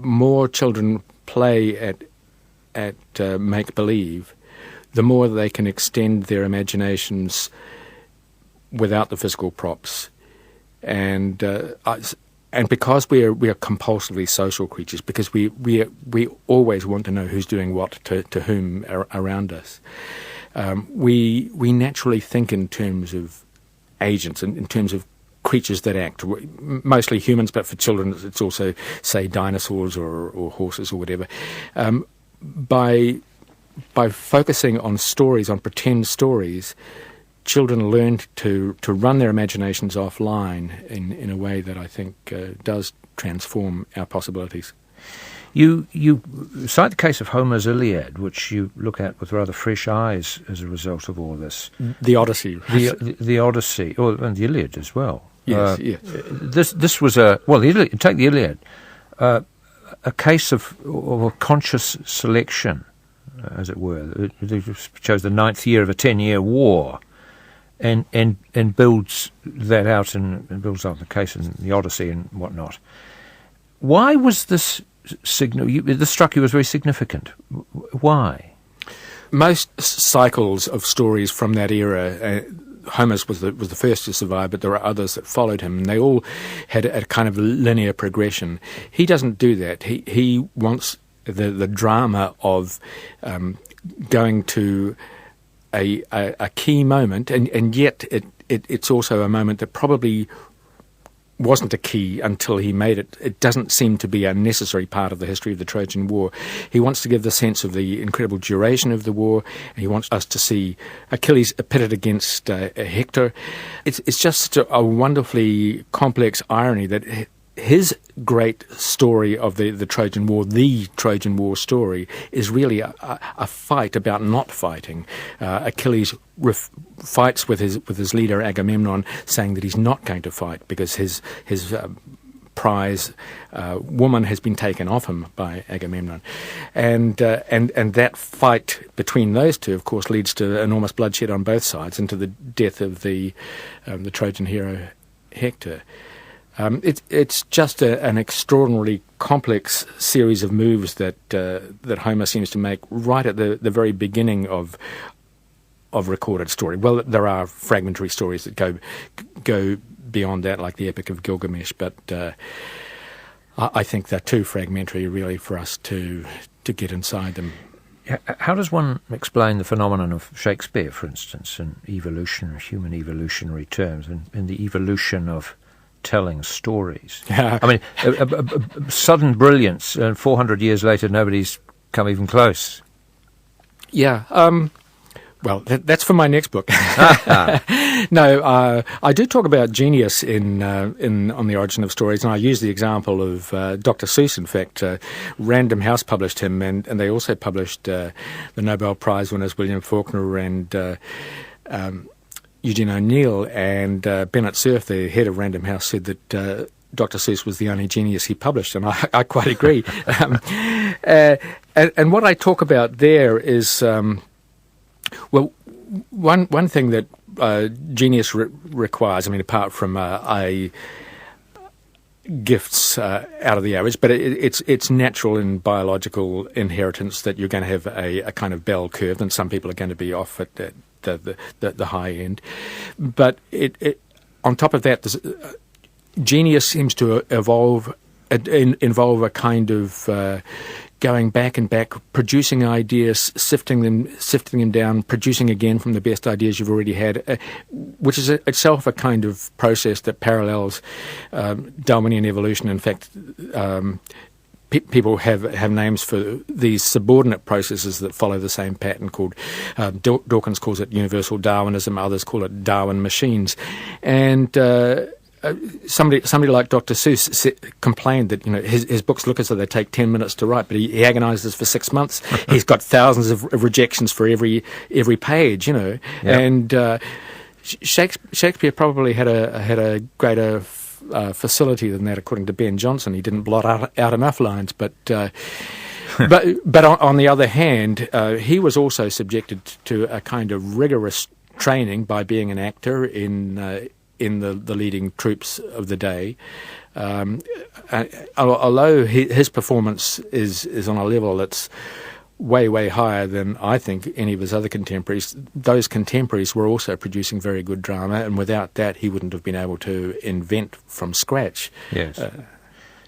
more children play at make-believe, the more they can extend their imaginations without the physical props. And because we are compulsively social creatures, because we always want to know who's doing what to whom around us, we naturally think in terms of agents, in terms of creatures that act, mostly humans, but for children it's also, say, dinosaurs or horses or whatever. By focusing on stories, on pretend stories, children learn to run their imaginations offline in a way that I think does transform our possibilities. You cite the case of Homer's Iliad, which you look at with rather fresh eyes as a result of all this. The Odyssey. The Odyssey, and the Iliad as well. Yes, yes. This was take the Iliad, a case of a conscious selection, as it were. It chose the 9th year of a 10-year war, and builds that out and builds out the case in the Odyssey and whatnot. Why was this this struck you as very significant? Why? Most cycles of stories from that era, Homer's was the first to survive, but there are others that followed him, and they all had a kind of linear progression. He doesn't do that. He wants the drama of going to a key moment, and yet it's also a moment that probably wasn't a key until he made it. It doesn't seem to be a necessary part of the history of the Trojan War. He wants to give the sense of the incredible duration of the war, and he wants us to see Achilles pitted against Hector. It's just a wonderfully complex irony that his great story of the Trojan War story, is really a fight about not fighting. Achilles fights with his leader Agamemnon, saying that he's not going to fight because his prize woman has been taken off him by Agamemnon, and that fight between those two, of course, leads to enormous bloodshed on both sides and to the death of the Trojan hero Hector. It's just an extraordinarily complex series of moves that Homer seems to make right at the very beginning of recorded story. Well, there are fragmentary stories that go beyond that, like the Epic of Gilgamesh, but I think they're too fragmentary, really, for us to get inside them. How does one explain the phenomenon of Shakespeare, for instance, in human evolutionary terms, in the evolution of telling stories? I mean, a sudden brilliance, and 400 years later, nobody's come even close. Yeah. Well, that's for my next book. No, I do talk about genius in On the Origin of Stories, and I use the example of Dr. Seuss. In fact, Random House published him, and they also published the Nobel Prize winners William Faulkner and Eugene O'Neill, and Bennett Cerf, the head of Random House, said that Dr. Seuss was the only genius he published, and I quite agree. And what I talk about there is, well, one thing that genius requires, I mean, apart from gifts out of the average, but it's natural in biological inheritance that you're going to have a kind of bell curve, and some people are going to be off at the high end. But on top of that, genius seems to involve a kind of going back and back, producing ideas, sifting them down, producing again from the best ideas you've already had, which is itself a kind of process that parallels Darwinian evolution. In fact, people have names for these subordinate processes that follow the same pattern called, Dawkins calls it universal Darwinism, others call it Darwin machines. And somebody like Dr. Seuss complained that his books look as though they take 10 minutes to write, but he agonises for 6 months. He's got thousands of rejections for every page, Yep. And Shakespeare probably had a greater facility than that, according to Ben Jonson. He didn't blot out enough lines, but on the other hand, he was also subjected to a kind of rigorous training by being an actor in the leading troupes of the day. Although his performance is on a level that's way, way higher than I think any of his other contemporaries, those contemporaries were also producing very good drama, and without that he wouldn't have been able to invent from scratch. Yes.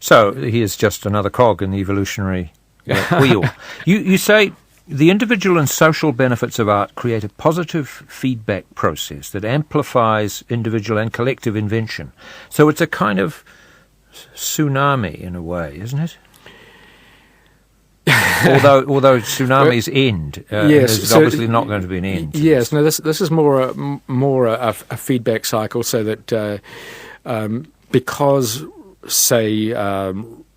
So he is just another cog in the evolutionary wheel. You say the individual and social benefits of art create a positive feedback process that amplifies individual and collective invention. So it's a kind of tsunami in a way, isn't it? although tsunamis end, yes, there's obviously not going to be an end. Yes, no, this is more a feedback cycle, so that because, say,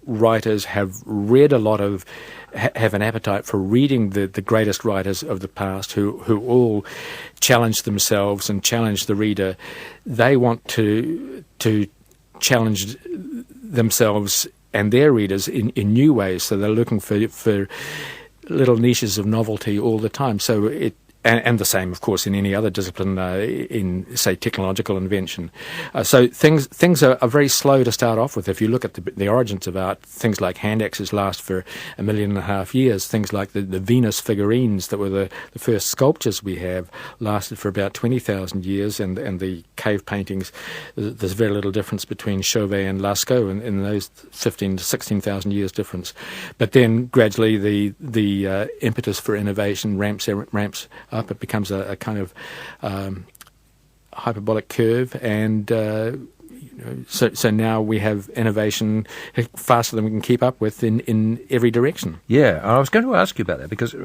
writers have read a lot of, have an appetite for reading the greatest writers of the past, who all challenge themselves and challenge the reader, they want to challenge themselves and their readers in new ways. So they're looking for little niches of novelty all the time. So and the same, of course, in any other discipline, in, say, technological invention. So things are very slow to start off with. If you look at the origins of art, things like hand axes last for 1.5 million years. Things like the Venus figurines that were the first sculptures we have lasted for about 20,000 years, and the cave paintings, there's very little difference between Chauvet and Lascaux in those 15 to 16,000 years difference. But then gradually the impetus for innovation ramps up. It becomes a kind of hyperbolic curve, and so now we have innovation faster than we can keep up with in every direction. Yeah, I was going to ask you about that, because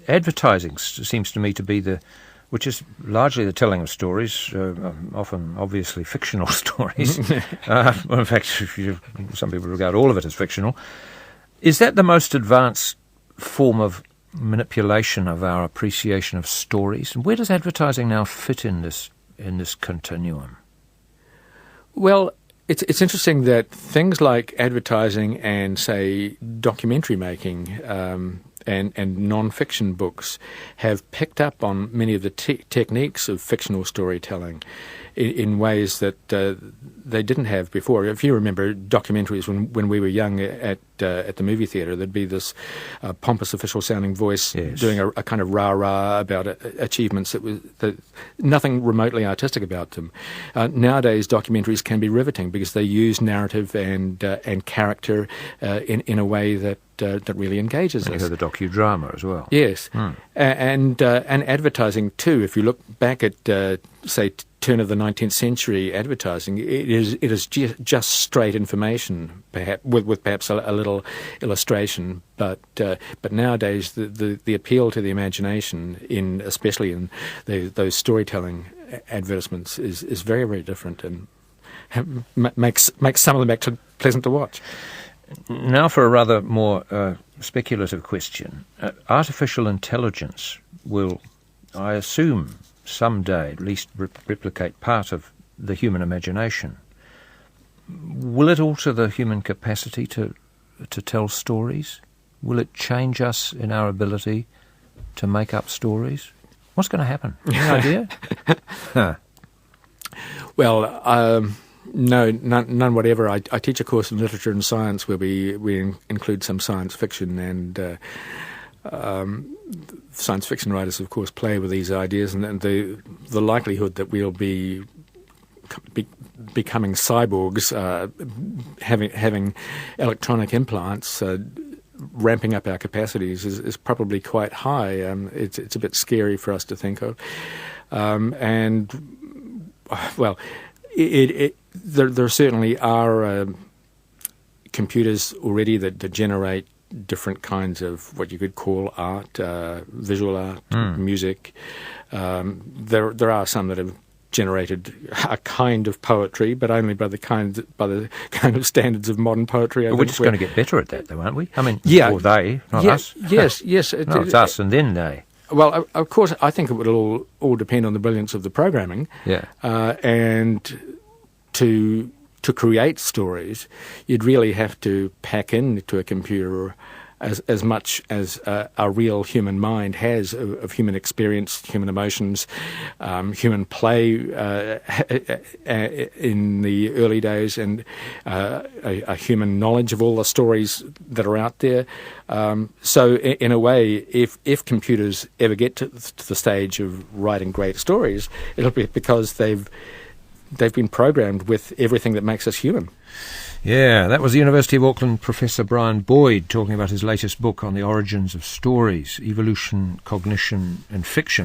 advertising seems to me to be which is largely the telling of stories, often obviously fictional stories. Well, in fact, some people regard all of it as fictional. Is that the most advanced form of manipulation of our appreciation of stories? And where does advertising now fit in this continuum? Well, it's interesting that things like advertising and, say, documentary making and non-fiction books have picked up on many of the techniques of fictional storytelling in ways that they didn't have before. If you remember documentaries when we were young at the movie theatre, there'd be this pompous official-sounding voice doing a kind of rah-rah about achievements that nothing remotely artistic about them. Nowadays, documentaries can be riveting because they use narrative and character in a way that really engages us. You have the docudrama as well. Yes, and advertising too. If you look back at say turn of the 19th century advertising, it is just straight information, perhaps with perhaps a little illustration. But nowadays the appeal to the imagination, especially in those storytelling advertisements, is very, very different, and makes some of them actually pleasant to watch. Now for a rather more speculative question. Artificial intelligence will, I assume, someday at least replicate part of the human imagination. Will it alter the human capacity to tell stories? Will it change us in our ability to make up stories? What's going to happen? Any idea? Well, no, none whatever. I teach a course in literature and science where we include some science fiction, and science fiction writers, of course, play with these ideas, and the likelihood that we'll be becoming cyborgs, having electronic implants, ramping up our capacities is probably quite high. It's a bit scary for us to think of, and well, there certainly are computers already that generate different kinds of what you could call art, visual art, music. There are some that have generated a kind of poetry, but only by the kind of standards of modern poetry. But we're just going to get better at that, though, aren't we? I mean, or they, not us. Yes. No, it's us and then they. Well, of course, I think it would all depend on the brilliance of the programming. Yeah. And to create stories, you'd really have to pack into a computer as much as our real human mind has of human experience, human emotions, human play in the early days, and a human knowledge of all the stories that are out there. So in a way, if computers ever get to the stage of writing great stories, it'll be because they've been programmed with everything that makes us human. Yeah, that was the University of Auckland Professor Brian Boyd talking about his latest book on the origins of stories, Evolution, Cognition and Fiction.